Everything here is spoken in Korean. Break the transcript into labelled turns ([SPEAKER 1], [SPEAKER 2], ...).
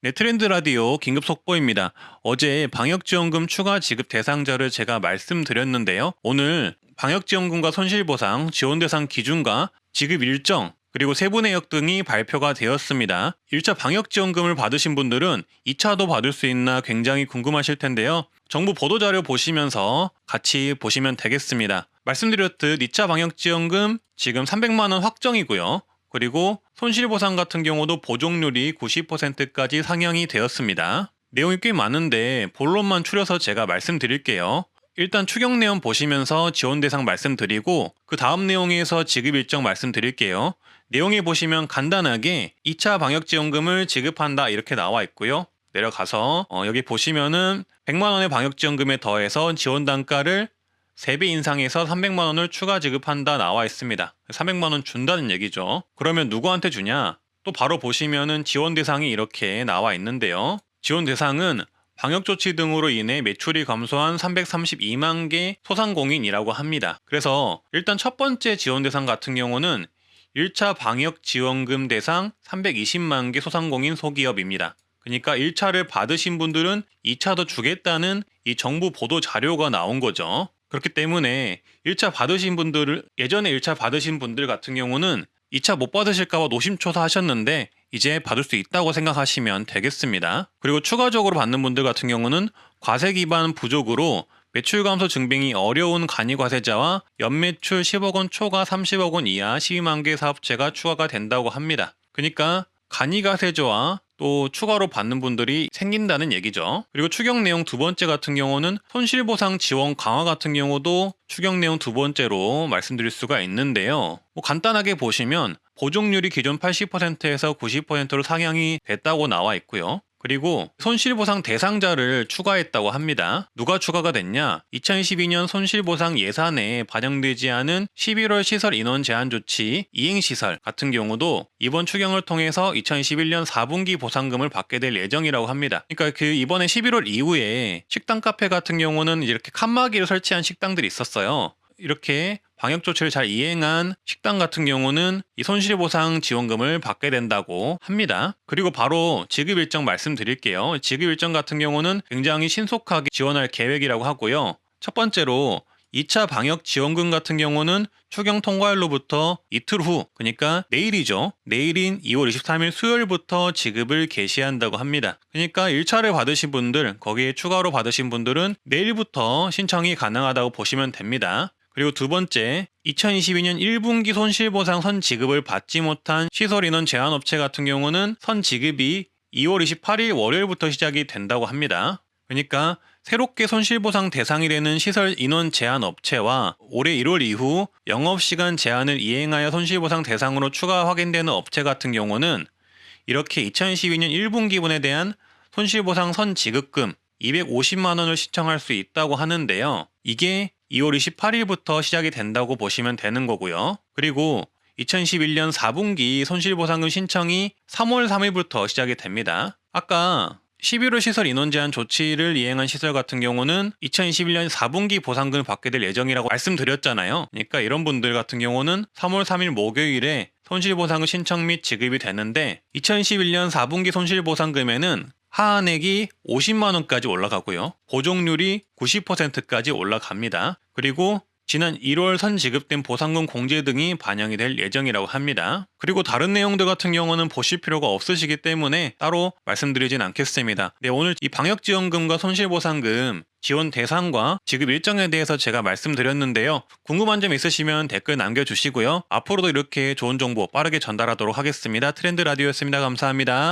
[SPEAKER 1] 네, 트렌드 라디오 긴급 속보입니다. 어제 방역지원금 추가 지급 대상자를 제가 말씀드렸는데요. 오늘 방역지원금과 손실보상 지원 대상 기준과 지급 일정 그리고 세부 내역 등이 발표가 되었습니다. 1차 방역지원금을 받으신 분들은 2차도 받을 수 있나 굉장히 궁금하실 텐데요. 정부 보도자료 보시면서 같이 보시면 되겠습니다. 말씀드렸듯 2차 방역지원금 지금 300만 원 확정이고요. 그리고 손실보상 같은 경우도 보존율이 90%까지 상향이 되었습니다. 내용이 꽤 많은데 본론만 추려서 제가 말씀드릴게요. 일단 추경 내용 보시면서 지원 대상 말씀드리고 그 다음 내용에서 지급 일정 말씀드릴게요. 내용에 보시면 간단하게 2차 방역지원금을 지급한다 이렇게 나와 있고요. 내려가서 여기 보시면은 100만 원의 방역지원금에 더해서 지원 단가를 3배 인상해서 300만 원을 추가 지급한다 나와 있습니다. 300만 원 준다는 얘기죠. 그러면 누구한테 주냐? 또 바로 보시면은 지원 대상이 이렇게 나와 있는데요. 지원 대상은 방역조치 등으로 인해 매출이 감소한 332만 개 소상공인이라고 합니다. 그래서 일단 첫 번째 지원 대상 같은 경우는 1차 방역지원금 대상 320만 개 소상공인 소기업입니다. 그러니까 1차를 받으신 분들은 2차도 주겠다는 이 정부 보도 자료가 나온 거죠. 그렇기 때문에 1차 받으신 분들을 예전에 1차 받으신 분들 같은 경우는 2차 못 받으실까봐 노심초사하셨는데 이제 받을 수 있다고 생각하시면 되겠습니다. 그리고 추가적으로 받는 분들 같은 경우는 과세 기반 부족으로 매출 감소 증빙이 어려운 간이과세자와 연매출 10억 원 초과 30억 원 이하 12만 개 사업체가 추가가 된다고 합니다. 그러니까 간이과세자와 또 추가로 받는 분들이 생긴다는 얘기죠. 그리고 추경 내용 두 번째 같은 경우는 손실보상 지원 강화 같은 경우도 추경 내용 두 번째로 말씀드릴 수가 있는데요. 간단하게 보시면 보존율이 기존 80%에서 90%로 상향이 됐다고 나와 있고요. 그리고 손실보상 대상자를 추가했다고 합니다. 누가 추가가 됐냐? 2022년 손실보상 예산에 반영되지 않은 11월 시설 인원 제한 조치 이행시설 같은 경우도 이번 추경을 통해서 2021년 4분기 보상금을 받게 될 예정이라고 합니다. 그러니까 이번에 11월 이후에 식당 카페 같은 경우는 이렇게 칸막이를 설치한 식당들이 있었어요. 이렇게 방역조치를 잘 이행한 식당 같은 경우는 이 손실보상 지원금을 받게 된다고 합니다. 그리고 바로 지급 일정 말씀드릴게요. 지급 일정 같은 경우는 굉장히 신속하게 지원할 계획이라고 하고요. 첫 번째로 2차 방역지원금 같은 경우는 추경 통과일로부터 이틀 후, 그러니까 내일이죠. 내일인 2월 23일 수요일부터 지급을 개시한다고 합니다. 그러니까 1차를 받으신 분들, 거기에 추가로 받으신 분들은 내일부터 신청이 가능하다고 보시면 됩니다. 그리고 두 번째, 2022년 1분기 손실보상 선지급을 받지 못한 시설인원 제한업체 같은 경우는 선지급이 2월 28일 월요일부터 시작이 된다고 합니다. 그러니까 새롭게 손실보상 대상이 되는 시설인원 제한업체와 올해 1월 이후 영업시간 제한을 이행하여 손실보상 대상으로 추가 확인되는 업체 같은 경우는 이렇게 2022년 1분기분에 대한 손실보상 선지급금 250만 원을 신청할 수 있다고 하는데요. 이게 2월 28일부터 시작이 된다고 보시면 되는 거고요. 그리고 2021년 4분기 손실보상금 신청이 3월 3일부터 시작이 됩니다. 아까 11월 시설 인원 제한 조치를 이행한 시설 같은 경우는 2021년 4분기 보상금을 받게 될 예정이라고 말씀드렸잖아요. 그러니까 이런 분들 같은 경우는 3월 3일 목요일에 손실보상금 신청 및 지급이 되는데 2021년 4분기 손실보상금에는 하한액이 50만 원까지 올라가고요. 보존율이 90%까지 올라갑니다. 그리고 지난 1월 선지급된 보상금 공제 등이 반영이 될 예정이라고 합니다. 그리고 다른 내용들 같은 경우는 보실 필요가 없으시기 때문에 따로 말씀드리진 않겠습니다. 네, 오늘 이 방역지원금과 손실보상금 지원 대상과 지급 일정에 대해서 제가 말씀드렸는데요. 궁금한 점 있으시면 댓글 남겨주시고요. 앞으로도 이렇게 좋은 정보 빠르게 전달하도록 하겠습니다. 트렌드 라디오였습니다. 감사합니다.